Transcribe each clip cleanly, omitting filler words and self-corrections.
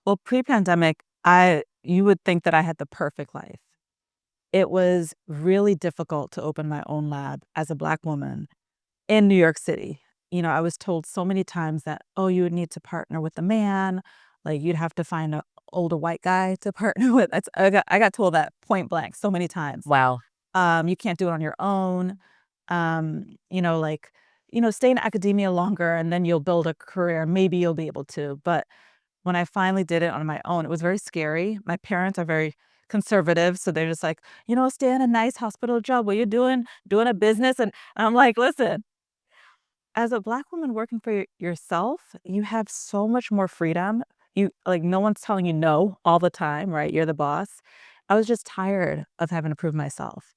Well, pre-pandemic, you would think that I had the perfect life. It was really difficult to open my own lab as a Black woman in New York City. I was told so many times that, oh, you would need to partner with a man, like you'd have to find an older white guy to partner with. I got told that point blank so many times. Wow. You can't do it on your own. Like, stay in academia longer and then you'll build a career. Maybe you'll be able to. But when I finally did it on my own, it was very scary. My parents are very conservative, so they're just like, stay in a nice hospital job. What you doing a business? And I'm like, listen, as a Black woman working for yourself, you have so much more freedom. You like no one's telling you no all the time, right? You're the boss. I was just tired of having to prove myself.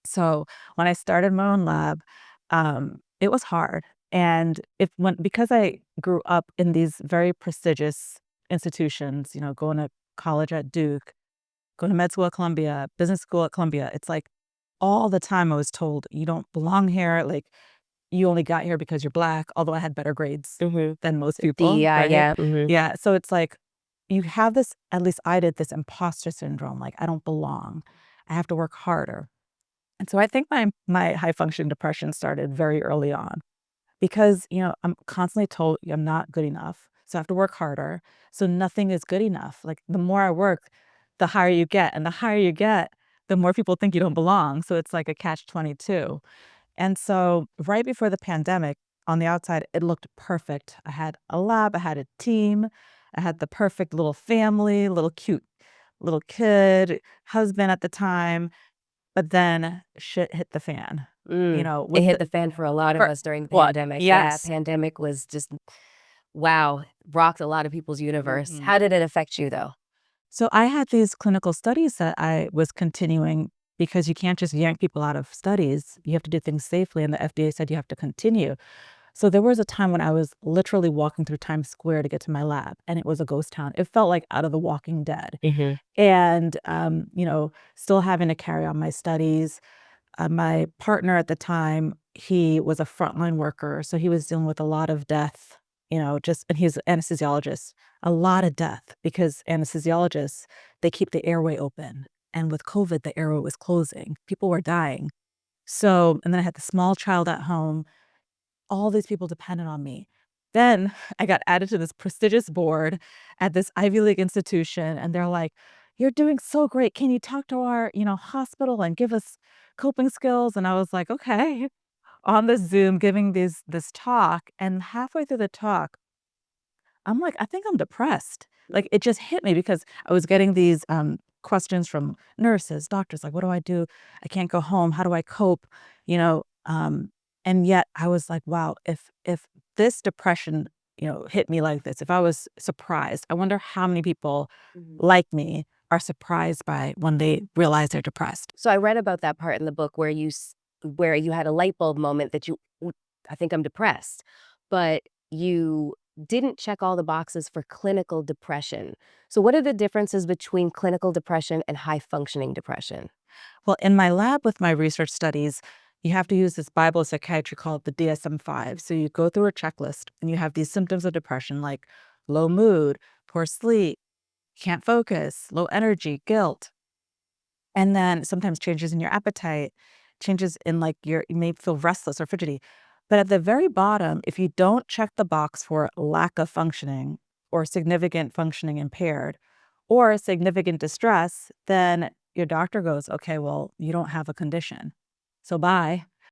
So when I started my own lab, it was hard. And because I grew up in these very prestigious institutions, going to college at Duke, going to med school at Columbia, business school at Columbia, it's like all the time I was told you don't belong here. Like you only got here because you're Black, although I had better grades Hmm. than most people, DEI, right? yeah. Yeah. So it's like you have this, at least I did, this imposter syndrome. Like I don't belong. I have to work harder. And so I think my high functioning depression started very early on because, I'm constantly told I'm not good enough. So I have to work harder. So nothing is good enough. Like the more I work, the higher you get. And the higher you get, the more people think you don't belong. So it's like a catch 22. And so right before the pandemic, on the outside, it looked perfect. I had a lab, I had a team, I had the perfect little family, little cute little kid, husband at the time. But then shit hit the fan, It with hit the the fan for a lot of for us during the what? pandemic. Yeah, Yes. pandemic was just, wow, rocked a lot of people's universe. Mhm. How did it affect you, though? So I had these clinical studies that I was continuing because you can't just yank people out of studies. You have to do things safely, and the FDA said you have to continue. So there was a time when I was literally walking through Times Square to get to my lab, and it was a ghost town. It felt like out of The Walking Dead. Hmm. And, still having to carry on my studies. My partner at the time, he was a frontline worker, so he was dealing with a lot of death, and he's an anesthesiologist. A lot of death because anesthesiologists, they keep the airway open. And with COVID, the airway was closing. People were dying. So, and then I had the small child at home. All these people depended on me. Then I got added to this prestigious board at this Ivy League institution, and they're like, "You're doing so great. Can you talk to our, hospital and give us coping skills?" And I was like, "Okay." On the Zoom, giving this talk, and halfway through the talk, I'm like, "I think I'm depressed." Like, it just hit me because I was getting these, questions from nurses, doctors, like, "What do I do? I can't go home. How do I cope?" You know, um, and yet I was like, "Wow, if this depression, hit me like this, if I was surprised, I wonder how many people Mhm. like me are surprised by when they realize they're depressed." So I read about that part in the book where where you had a light bulb moment that I think I'm depressed, but you didn't check all the boxes for clinical depression. So what are the differences between clinical depression and high functioning depression? Well, in my lab with my research studies, you have to use this Bible of psychiatry called the DSM-5. So you go through a checklist and you have these symptoms of depression like low mood, poor sleep, can't focus, low energy, guilt, and then sometimes changes in your appetite, changes in like you may feel restless or fidgety. But at the very bottom, if you don't check the box for lack of functioning or significant functioning impaired or significant distress, then your doctor goes, okay, well, you don't have a condition. So bye.